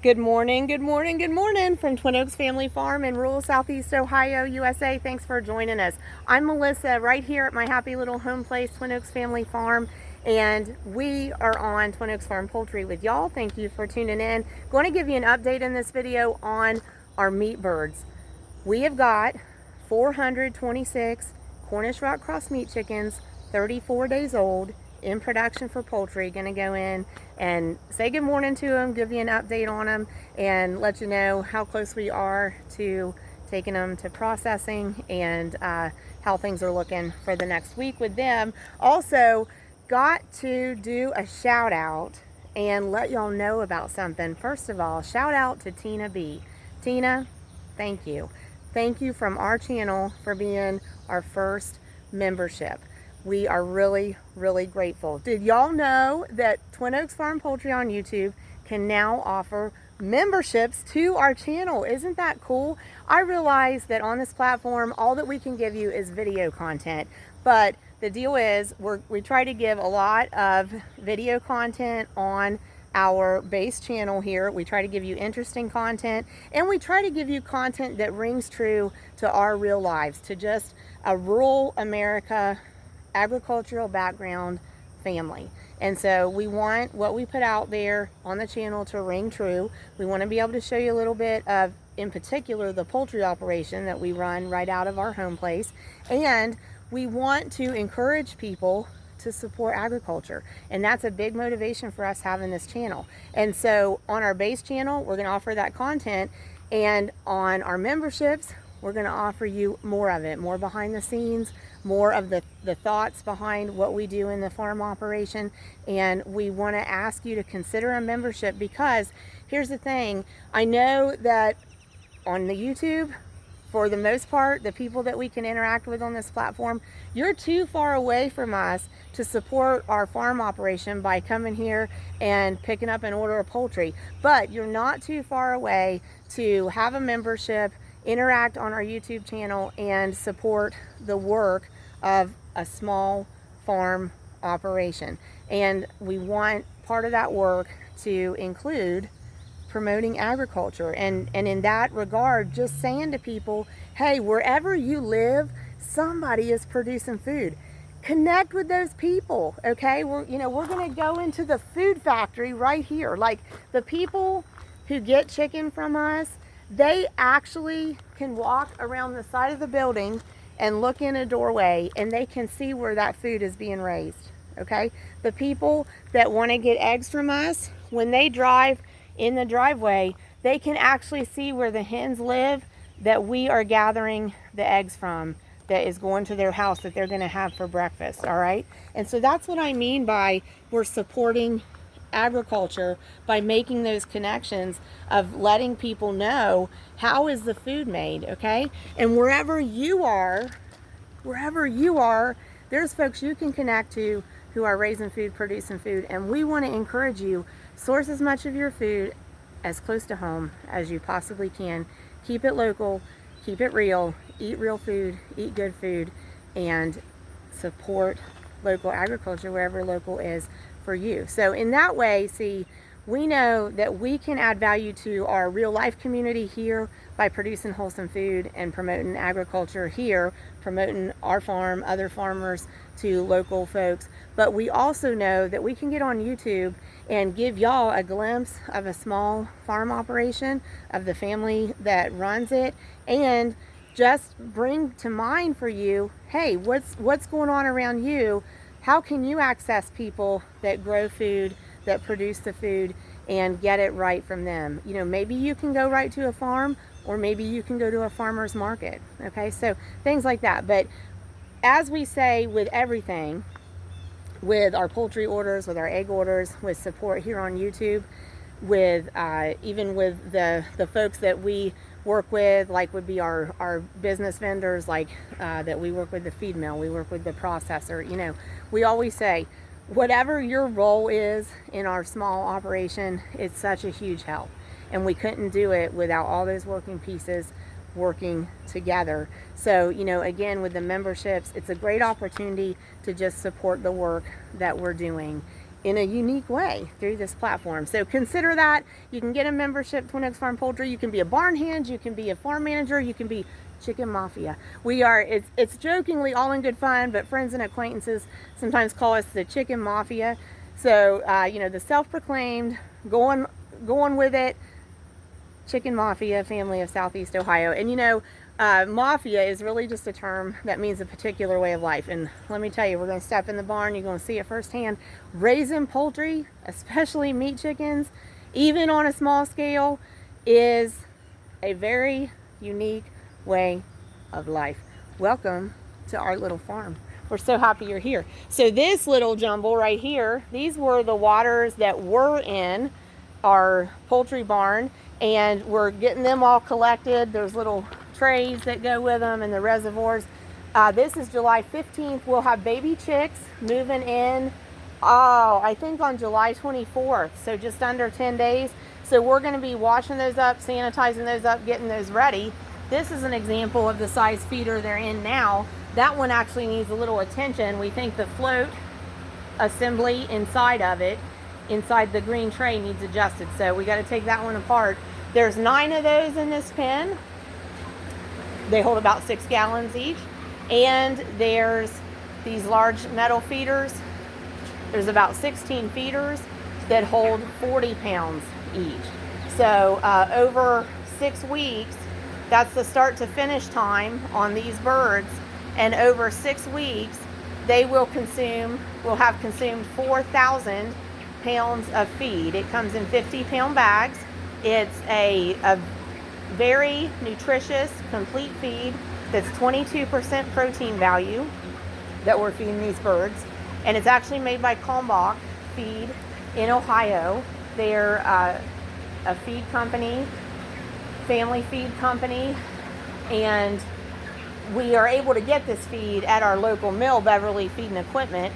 Good morning, good morning, good morning from Twin Oaks Family Farm in rural Southeast Ohio, USA. Thanks for joining us. I'm Melissa, right here at my happy little home place, Twin Oaks Family Farm, and we are on Twin Oaks Farm Poultry with y'all. Thank you for tuning in. Going to give you an update in this video on our meat birds. We have got 426 Cornish Rock Cross meat chickens, 34 days old, in production for poultry. Going to go in and say good morning to them, give you an update on them, and let you know how close we are to taking them to processing and how things are looking for the next week with them. Also, got to do a shout out and let y'all know about something. First of all, shout out to Tina B. Tina, thank you. Thank you from our channel for being our first membership. We are really, really grateful. Did y'all know that Twin Oaks Farm Poultry on YouTube can now offer memberships to our channel? Isn't that cool? I realize that on this platform, all that we can give you is video content, but the deal is we try to give a lot of video content on our base channel here. We try to give you interesting content, and we try to give you content that rings true to our real lives, to just a rural America agricultural background family. And so we want what we put out there on the channel to ring true. We want to be able to show you a little bit of, in particular, the poultry operation that we run right out of our home place. And we want to encourage people to support agriculture, and that's a big motivation for us having this channel. And so on our base channel, we're going to offer that content, and on our memberships, we're going to offer you more of it, more behind the scenes, more of the thoughts behind what we do in the farm operation. And we want to ask you to consider a membership, because here's the thing. I know that on the YouTube, for the most part, the people that we can interact with on this platform, you're too far away from us to support our farm operation by coming here and picking up an order of poultry. But you're not too far away to have a membership, interact on our YouTube channel, and support the work of a small farm operation. And we want part of that work to include promoting agriculture, and in that regard, just saying to people, hey, wherever you live, somebody is producing food. Connect with those people, okay? We're going to go into the food factory right here. Like, the people who get chicken from us, they actually can walk around the side of the building and look in a doorway, and they can see where that food is being raised, okay? The people that want to get eggs from us, when they drive in the driveway, they can actually see where the hens live that we are gathering the eggs from, that is going to their house that they're going to have for breakfast. All right, and so that's what I mean by we're supporting agriculture, by making those connections of letting people know how is the food made. Okay, and wherever you are, there's folks you can connect to who are raising food, producing food, and we want to encourage you, source as much of your food as close to home as you possibly can. Keep it local, keep it real, eat real food, eat good food, and support local agriculture wherever local is for you. So in that way, see, we know that we can add value to our real life community here by producing wholesome food and promoting agriculture here, promoting our farm, other farmers, to local folks. But we also know that we can get on YouTube and give y'all a glimpse of a small farm operation, of the family that runs it, and just bring to mind for you, hey, what's going on around you? How can you access people that grow food, that produce the food, and get it right from them? You know, maybe you can go right to a farm, or maybe you can go to a farmer's market. Okay, so things like that. But as we say with everything, with our poultry orders, with our egg orders, with support here on YouTube, with even with the folks that we work with, like would be our business vendors, like that we work with the feed mill, we work with the processor. You know, we always say, whatever your role is in our small operation, it's such a huge help. And we couldn't do it without all those working pieces working together. So, you know, again, with the memberships, it's a great opportunity to just support the work that we're doing. in a unique way through this platform. So consider that. You can get a membership, Twin Oaks Farm Poultry. You can be a barn hand, you can be a farm manager, you can be chicken mafia. We are, it's jokingly all in good fun, but friends and acquaintances sometimes call us the chicken mafia. So, you know, the self-proclaimed, going with it, chicken mafia family of Southeast Ohio. And you know, mafia is really just a term that means a particular way of life. And let me tell you, we're going to step in the barn, you're going to see it firsthand. Raising poultry, especially meat chickens, even on a small scale, is a very unique way of life. Welcome to our little farm. We're so happy you're here. So this little jumble right here, these were the waters that were in our poultry barn, and we're getting them all collected. There's little trays that go with them and the reservoirs. This is July 15th. We'll have baby chicks moving in, I think on July 24th, so just under 10 days. So we're going to be washing those up, sanitizing those up, getting those ready. This is an example of the size feeder they're in now. That one actually needs a little attention. We think the float assembly inside of it, inside the green tray, needs adjusted. So we got to take that one apart. There's 9 of those in this pen. They hold about 6 gallons each. And there's these large metal feeders. There's about 16 feeders that hold 40 pounds each. So over 6 weeks, that's the start to finish time on these birds. And over 6 weeks, they will have consumed 4,000 pounds of feed. It comes in 50-pound bags. It's a very nutritious, complete feed that's 22% protein value that we're feeding these birds. And it's actually made by Kalmbach Feed in Ohio. They're a feed company, family feed company, and we are able to get this feed at our local mill, Beverly Feed and Equipment,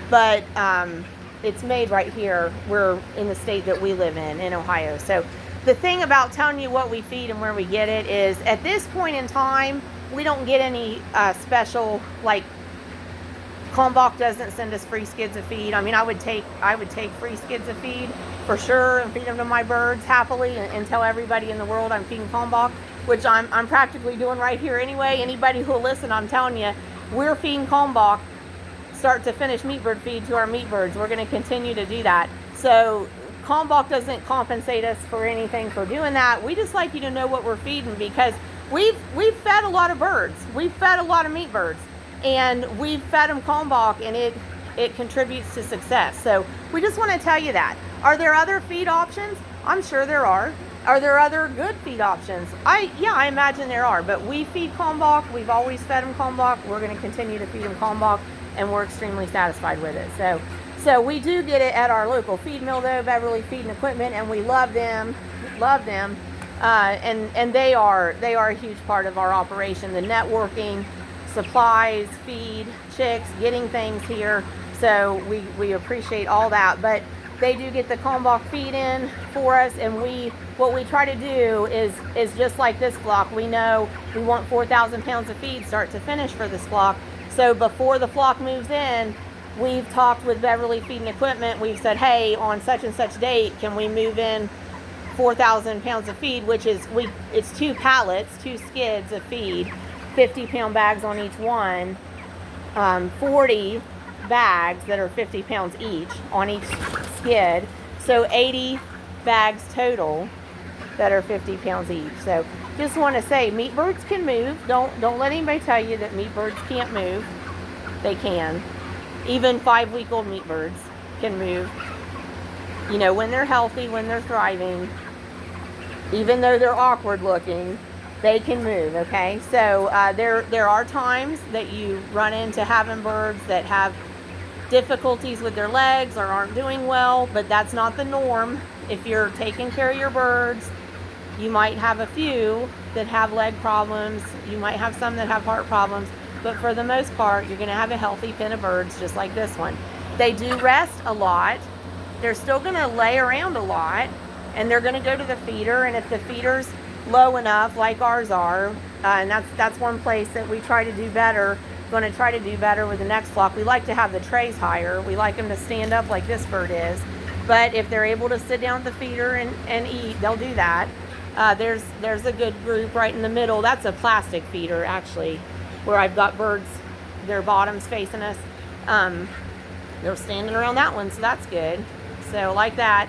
but it's made right here. We're in the state that we live in Ohio. So the thing about telling you what we feed and where we get it is, at this point in time, we don't get any special, like, Kalmbach doesn't send us free skids of feed. I mean, I would take free skids of feed for sure and feed them to my birds happily and tell everybody in the world I'm feeding Kalmbach, which I'm practically doing right here anyway. Anybody who'll listen, I'm telling you, we're feeding Kalmbach start to finish meat bird feed to our meat birds. We're going to continue to do that. So Kalmbach doesn't compensate us for anything for doing that. We just like you to know what we're feeding, because we've fed a lot of birds. We've fed a lot of meat birds. And we've fed them Kalmbach, and it contributes to success. So we just want to tell you that. Are there other feed options? I'm sure there are. Are there other good feed options? Yeah, I imagine there are. But we feed Kalmbach. We've always fed them Kalmbach. We're going to continue to feed them Kalmbach, and we're extremely satisfied with it. So we do get it at our local feed mill, though, Beverly Feed and Equipment, and we love them. And they are a huge part of our operation. The networking, supplies, feed, chicks, getting things here. So we appreciate all that. But they do get the Kalmbach feed in for us, and what we try to do is just like this flock. We know we want 4,000 pounds of feed start to finish for this flock. So before the flock moves in, we've talked with Beverly Feed and Equipment. We've said, hey, on such and such date, can we move in 4,000 pounds of feed, which is, it's 2 pallets, 2 skids of feed, 50-pound bags on each one, 40 bags that are 50 pounds each on each skid, so 80 bags total that are 50 pounds each. So just want to say, meat birds can move. Don't let anybody tell you that meat birds can't move. They can. Even 5-week-old meat birds can move. You know, when they're healthy, when they're thriving, even though they're awkward looking, they can move, okay? So there are times that you run into having birds that have difficulties with their legs or aren't doing well, but that's not the norm. If you're taking care of your birds, you might have a few that have leg problems. You might have some that have heart problems, but for the most part, you're gonna have a healthy pen of birds just like this one. They do rest a lot. They're still gonna lay around a lot, and they're gonna go to the feeder, and if the feeder's low enough, like ours are, and that's one place that we try to do better going to try to do better with the next flock. We like to have the trays higher. We like them to stand up like this bird is. But if they're able to sit down at the feeder and eat, they'll do that. There's a good group right in the middle. That's a plastic feeder, actually, where I've got birds, their bottoms facing us. They're standing around that one, so that's good. So like that.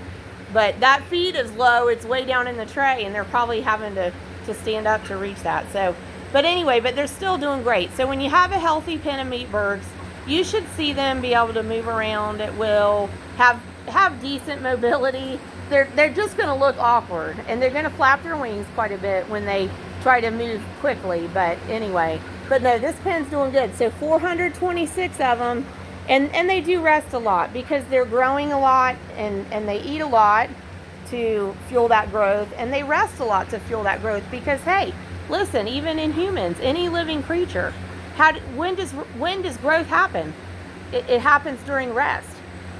But that feed is low. It's way down in the tray, and they're probably having to stand up to reach that. So, but anyway, but they're still doing great. So when you have a healthy pen of meat birds, you should see them be able to move around at will, have decent mobility. They're just going to look awkward, and they're going to flap their wings quite a bit when they try to move quickly. But anyway, but no, this pen's doing good. So 426 of them, and they do rest a lot because they're growing a lot, and they eat a lot to fuel that growth, and they rest a lot to fuel that growth because, hey, listen, even in humans, any living creature, when does growth happen? It happens during rest.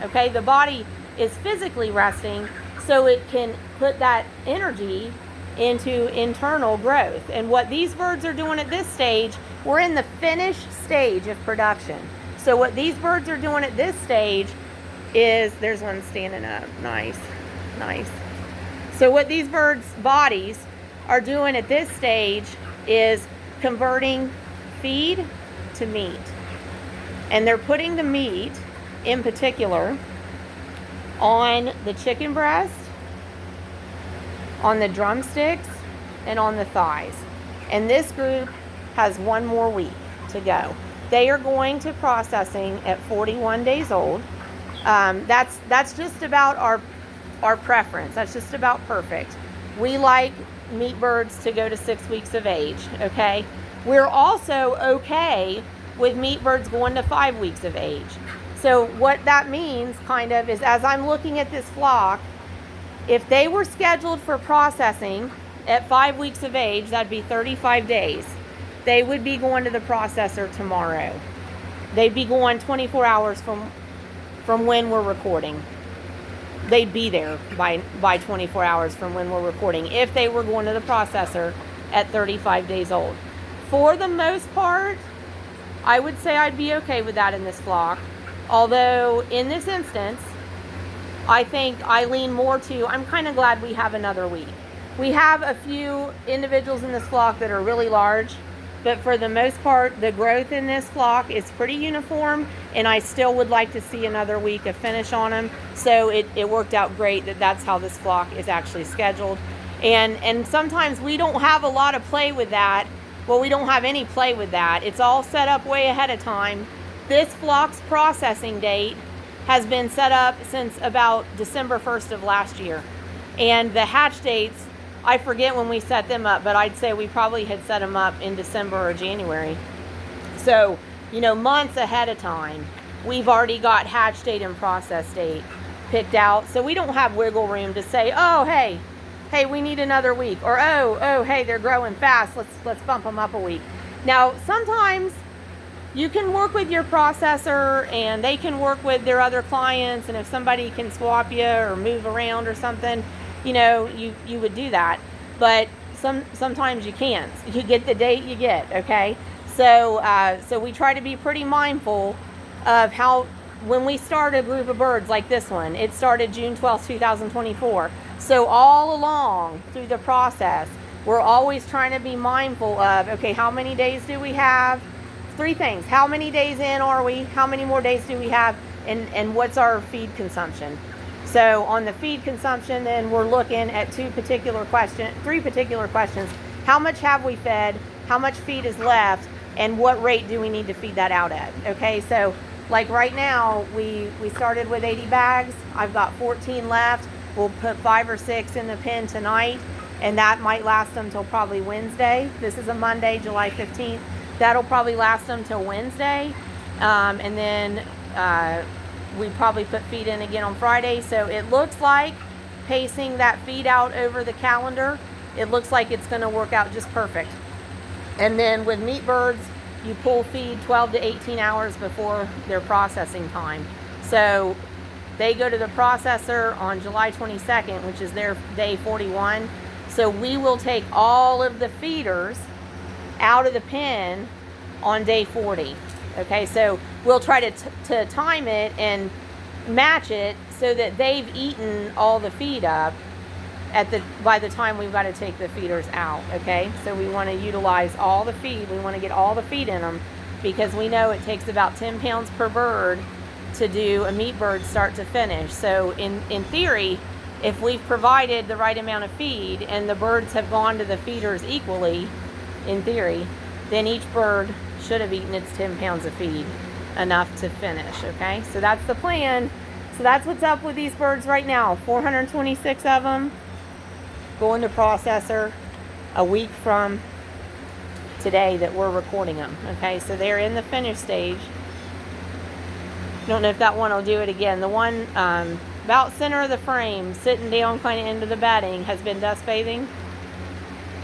Okay, the body is physically resting so it can put that energy into internal growth. And what these birds are doing at this stage, we're in the finished stage of production. So what these birds are doing at this stage is, there's one standing up, nice. So what these birds' bodies are doing at this stage is converting feed to meat. And they're putting the meat, in particular, on the chicken breast, on the drumsticks, and on the thighs. And this group has one more week to go. They are going to processing at 41 days old. That's just about our preference. That's just about perfect. We like meat birds to go to 6 weeks of age, okay? We're also okay with meat birds going to 5 weeks of age. So what that means kind of is, as I'm looking at this flock, if they were scheduled for processing at 5 weeks of age, that'd be 35 days. They would be going to the processor tomorrow. They'd be going 24 hours from when we're recording. They'd be there by 24 hours from when we're recording if they were going to the processor at 35 days old. For the most part, I would say I'd be okay with that in this flock. Although in this instance, I think I lean more to, I'm kind of glad we have another week. We have a few individuals in this flock that are really large, but for the most part, the growth in this flock is pretty uniform, and I still would like to see another week of finish on them. So it worked out great that that's how this flock is actually scheduled. And sometimes we don't have a lot of play with that. Well, we don't have any play with that. It's all set up way ahead of time. This flock's processing date has been set up since about December 1st of last year. And the hatch dates, I forget when we set them up, but I'd say we probably had set them up in December or January. So, months ahead of time, we've already got hatch date and process date picked out. So we don't have wiggle room to say, oh, hey, we need another week. Or, oh, hey, they're growing fast. Let's bump them up a week. Now, sometimes you can work with your processor and they can work with their other clients. And if somebody can swap you or move around or something, you would do that. But sometimes you can't. You get the date you get, okay? So we try to be pretty mindful of how, when we start a group of birds like this one, it started June 12th, 2024. So all along through the process, we're always trying to be mindful of, okay, how many days do we have? 3 things. How many days in are we? How many more days do we have? And what's our feed consumption? So on the feed consumption, then we're looking at 3 particular questions. How much have we fed? How much feed is left? And what rate do we need to feed that out at? Okay, so like right now, we started with 80 bags. I've got 14 left. We'll put 5 or 6 in the pen tonight, and that might last them till probably Wednesday. This is a Monday, July 15th. That'll probably last them till Wednesday. And then we probably put feed in again on Friday. So it looks like, pacing that feed out over the calendar, it looks like it's going to work out just perfect. And then with meat birds, you pull feed 12 to 18 hours before their processing time. So they go to the processor on July 22nd, which is their day 41. So we will take all of the feeders out of the pen on day 40. Okay, so we'll try to time it and match it so that they've eaten all the feed up by the time we've got to take the feeders out. Okay, so we want to utilize all the feed. We want to get all the feed in them, because we know it takes about 10 pounds per bird to do a meat bird start to finish. So in theory, if we've provided the right amount of feed and the birds have gone to the feeders equally, in theory, then each bird should have eaten its 10 pounds of feed, enough to finish. Okay, so that's the plan. So that's what's up with these birds right now. 426 of them going to processor a week from today that we're recording them. Okay, so they're in the finish stage. Don't know if that one will do it again. The one about center of the frame, sitting down kind of into the bedding, has been dust bathing.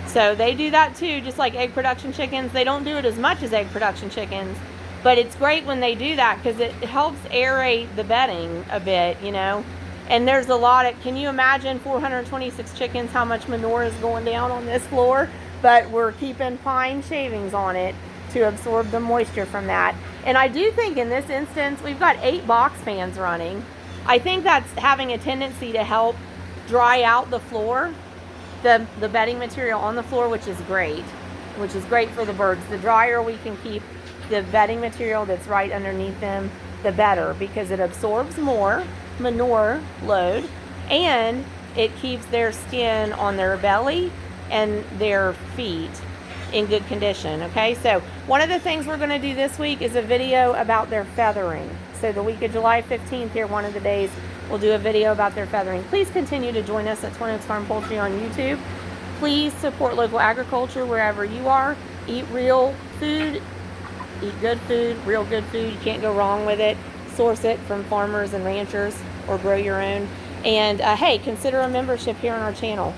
So they do that too, just like egg production chickens. They don't do it as much as egg production chickens, but it's great when they do that because it helps aerate the bedding a bit, you know. And there's a lot of, can you imagine 426 chickens, how much manure is going down on this floor? But we're keeping pine shavings on it to absorb the moisture from that. And I do think in this instance, we've got 8 box fans running. I think that's having a tendency to help dry out the floor, the bedding material on the floor, which is great for the birds. The drier we can keep the bedding material that's right underneath them, the better, because it absorbs more manure load and it keeps their skin on their belly and their feet in good condition. Okay, so one of the things we're going to do this week is a video about their feathering. So the week of July 15th here, one of the days, we'll do a video about their feathering. Please continue to join us at Twin Oaks Farm Poultry on YouTube. Please support local agriculture wherever you are. Eat real food, eat good food, real good food. You can't go wrong with it. Source it from farmers and ranchers or grow your own. And hey, consider a membership here on our channel.